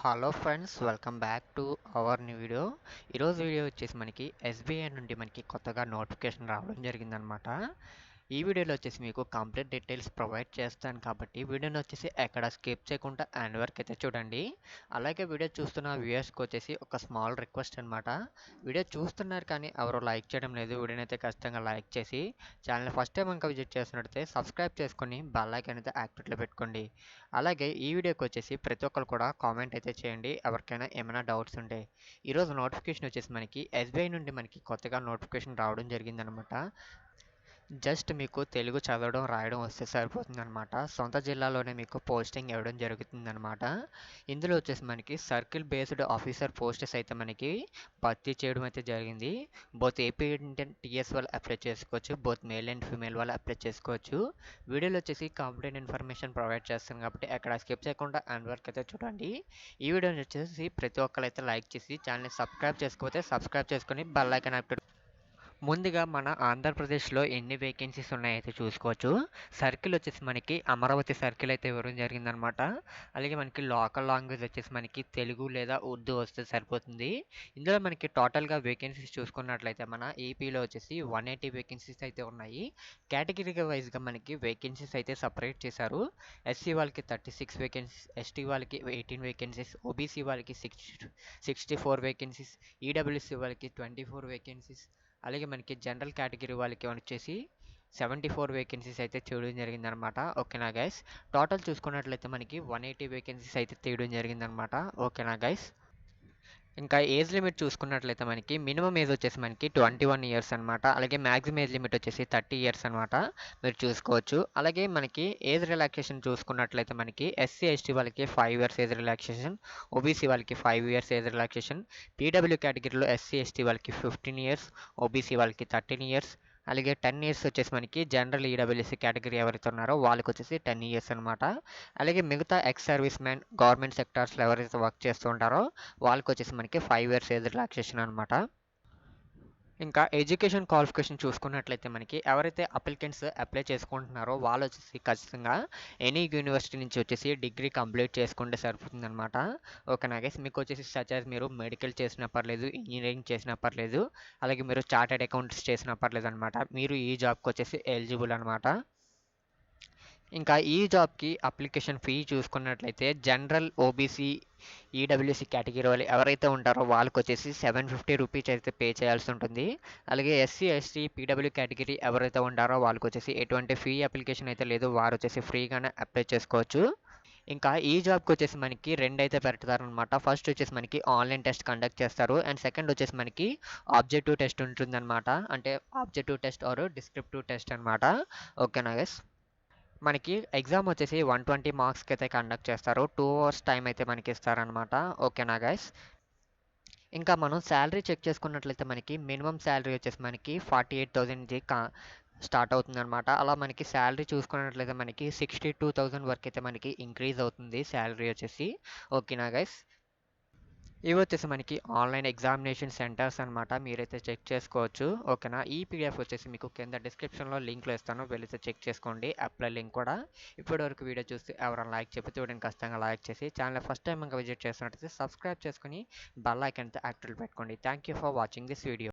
Hello friends, welcome back to our new video. ఈరోజు video వచ్చేసి మనకి ఎస్బీఐ నుండి మనకి కొత్తగా నోటిఫికేషన్ రావడం జరిగిందనమాట. ఈ వీడియోలో వచ్చేసి మీకు కంప్లీట్ డీటెయిల్స్ ప్రొవైడ్ చేస్తాను కాబట్టి వీడియోని వచ్చేసి ఎక్కడ స్కిప్ చేయకుండా ఎండ్ వరకు అయితే చూడండి. అలాగే వీడియో చూస్తున్న వ్యూయర్స్కి వచ్చేసి ఒక స్మాల్ రిక్వెస్ట్ అనమాట. వీడియో చూస్తున్నారు కానీ ఎవరు లైక్ చేయడం లేదు. వీడియోని అయితే ఖచ్చితంగా లైక్ చేసి ఛానల్ ఫస్ట్ టైం ఇంకా విజిట్ చేస్తున్నట్టయితే సబ్స్క్రైబ్ చేసుకొని బెల్ ఐకాన్ అయితే యాక్టివేట్లో పెట్టుకోండి. అలాగే ఈ వీడియోకి వచ్చేసి ప్రతి ఒక్కరు కూడా కామెంట్ అయితే చేయండి ఎవరికైనా ఏమైనా డౌట్స్ ఉంటే. ఈరోజు నోటిఫికేషన్ వచ్చేసి మనకి ఎస్బీఐ నుండి మనకి కొత్తగా నోటిఫికేషన్ రావడం జరిగిందనమాట. జస్ట్ మీకు తెలుగు చదవడం రాయడం వస్తే సరిపోతుందనమాట. సొంత జిల్లాలోనే మీకు పోస్టింగ్ ఇవ్వడం జరుగుతుందనమాట. ఇందులో వచ్చేసి మనకి సర్కిల్ బేస్డ్ ఆఫీసర్ పోస్టెస్ అయితే మనకి భర్తీ చేయడం అయితే జరిగింది. బోత్ ఏపీ ఇండియన్ టీఎస్ వాళ్ళు అప్లై చేసుకోవచ్చు, బోత్ మేల్ అండ్ ఫీమేల్ వాళ్ళు అప్లై చేసుకోవచ్చు. వీడియోలో వచ్చేసి కంప్లీట్ ఇన్ఫర్మేషన్ ప్రొవైడ్ చేస్తాను కాబట్టి ఎక్కడ స్కిప్ చేయకుండా ఎండ్ వరకు అయితే చూడండి. ఈ వీడియోని వచ్చేసి ప్రతి ఒక్కరు అయితే లైక్ చేసి ఛానల్ని సబ్స్క్రైబ్ చేసుకోకపోతే సబ్స్క్రైబ్ చేసుకొని బెల్ ఐకాన్ యాక్టివేట్. ముందుగా మన ఆంధ్రప్రదేశ్లో ఎన్ని వేకెన్సీస్ ఉన్నాయైతే చూసుకోవచ్చు. సర్కిల్ వచ్చేసి మనకి అమరావతి సర్కిల్ అయితే ఇవ్వడం జరిగిందనమాట. అలాగే మనకి లోకల్ లాంగ్వేజ్ వచ్చేసి మనకి తెలుగు లేదా ఉర్దూ వస్తే సరిపోతుంది. ఇందులో మనకి టోటల్గా వేకెన్సీస్ చూసుకున్నట్లయితే మన ఏపీలో వచ్చేసి 180 వేకెన్సీస్ అయితే ఉన్నాయి. కేటగిరీగా వైజ్గా మనకి వేకెన్సీస్ అయితే సపరేట్ చేశారు. ఎస్సీ వాళ్ళకి 36 వేకెన్సీస్, ఎస్టీ వాళ్ళకి 18 వేకెన్సీస్, ఓబీసీ వాళ్ళకి 64 వేకెన్సీస్, ఈడబ్ల్యూసీ వాళ్ళకి 24 వేకెన్సీస్, అలాగే మనకి జనరల్ కేటగిరీ వాళ్ళకి వచ్చేసి 74 వేకెన్సీస్ అయితే తీయడం జరిగిందనమాట. ఓకేనా గైస్. టోటల్ చూసుకున్నట్లయితే మనకి 180 వేకెన్సీస్ అయితే తీయడం జరిగిందనమాట. ఓకేనా గైస్. ఇంకా ఏజ్ లిమిట్ చూసుకున్నట్లయితే మనకి మినిమం ఏజ్ వచ్చేసి మనకి 21 ఇయర్స్ అనమాట. అలాగే మ్యాక్సిమం ఏజ్ లిమిట్ వచ్చేసి 30 ఇయర్స్ అనమాట. మీరు చూసుకోవచ్చు. అలాగే మనకి ఏజ్ రిలాక్సేషన్ చూసుకున్నట్లయితే మనకి ఎస్సీ ఎస్టీ వాళ్ళకి 5 ఇయర్స్ ఏజ్ రిలాక్సేషన్, ఓబీసీ వాళ్ళకి 5 ఇయర్స్ ఏజ్ రిలాక్సేషన్, పీడబ్ల్యూ కేటగిరీలో ఎస్సీ ఎస్టీ వాళ్ళకి 15 ఇయర్స్, ఓబీసీ వాళ్ళకి 13 ఇయర్స్, అలాగే 10 ఇయర్స్ వచ్చేసి మనకి జనరల్ ఈడబ్ల్యూఎస్సీ కేటగిరీ ఎవరైతే ఉన్నారో వాళ్ళకి వచ్చేసి 10 ఇయర్స్ అనమాట. అలాగే మిగతా ఎక్స్ సర్వీస్ మ్యాన్ గవర్నమెంట్ సెక్టార్స్లో ఎవరైతే వర్క్ చేస్తూ ఉంటారో వాళ్ళకి వచ్చేసి మనకి 5 ఇయర్స్ ఏజ్ రిలాక్సేషన్ అనమాట. ఇంకా ఎడ్యుకేషన్ క్వాలిఫికేషన్ చూసుకున్నట్లయితే మనకి ఎవరైతే అప్లికెంట్స్ అప్లై చేసుకుంటున్నారో వాళ్ళు వచ్చేసి ఖచ్చితంగా ఎనీ యూనివర్సిటీ నుంచి వచ్చేసి డిగ్రీ కంప్లీట్ చేసుకుంటే సరిపోతుందన్నమాట. ఓకేనా గైస్. మీకు వచ్చేసి సచ్ యాజ్ మీరు మెడికల్ చేసినా పర్లేదు, ఇంజనీరింగ్ చేసినా పర్లేదు, అలాగే మీరు చార్టెడ్ అకౌంట్స్ చేసినా పర్లేదు అనమాట. మీరు ఈ జాబ్కి వచ్చేసి ఎలిజిబుల్ అనమాట. ఇంకా ఈ జాబ్కి అప్లికేషన్ ఫీ చూసుకున్నట్లయితే జనరల్, ఓబీసీ, ఈడబ్ల్యూసీ కేటగిరీ వాళ్ళు ఎవరైతే ఉంటారో వాళ్ళకి వచ్చేసి 750 రూపీస్ అయితే పే చేయాల్సి ఉంటుంది. అలాగే ఎస్సీ ఎస్టీ పీడబ్ల్యూ కేటగిరీ ఎవరైతే ఉంటారో వాళ్ళకి వచ్చేసి ఎటువంటి ఫీ అప్లికేషన్ అయితే లేదు. వారు వచ్చేసి ఫ్రీగానే అప్లై చేసుకోవచ్చు. ఇంకా ఈ జాబ్కి వచ్చేసి మనకి రెండు అయితే పెడతారనమాట. ఫస్ట్ వచ్చేసి మనకి ఆన్లైన్ టెస్ట్ కండక్ట్ చేస్తారు అండ్ సెకండ్ వచ్చేసి మనకి ఆబ్జెక్టివ్ టెస్ట్ ఉంటుందన్నమాట. అంటే objective test or descriptive test అనమాట. ఓకేనా గైస్. మనకి ఎగ్జామ్ వచ్చేసి 120 మార్క్స్కి అయితే కండక్ట్ చేస్తారు. 2 అవర్స్ టైం అయితే మనకి ఇస్తారనమాట. ఓకేనా గైస్. ఇంకా మనం శాలరీ చెక్ చేసుకున్నట్లయితే మనకి మినిమం శాలరీ వచ్చేసి మనకి 48,000 స్టార్ట్ అవుతుందన్నమాట. అలా మనకి శాలరీ చూసుకున్నట్లయితే మనకి 62,000 వరకు అయితే మనకి ఇంక్రీజ్ అవుతుంది శాలరీ వచ్చేసి. ఓకేనా గైస్. ఇవి వచ్చేసి మనకి ఆన్లైన్ ఎగ్జామినేషన్ సెంటర్స్ అనమాట. మీరైతే చెక్ చేసుకోవచ్చు. ఓకేనా. ఈ పీడిఎఫ్ వచ్చేసి మీకు కింద డిస్క్రిప్షన్లో లింక్లో ఇస్తాను, వెళ్ళితే చెక్ చేసుకోండి. అప్లై లింక్ కూడా. ఇప్పటివరకు వీడియో చూస్తే ఎవరైనా లైక్ చెప్పితే వీడియోని ఖచ్చితంగా లైక్ చేసి ఛానల్ ఫస్ట్ టైం ఇంకా విజిట్ చేస్తున్నట్టయితే సబ్స్క్రైబ్ చేసుకుని బెల్ ఐకాన్ అయితే యాక్టివ్ పెట్టుకోండి. Thank you for watching this video.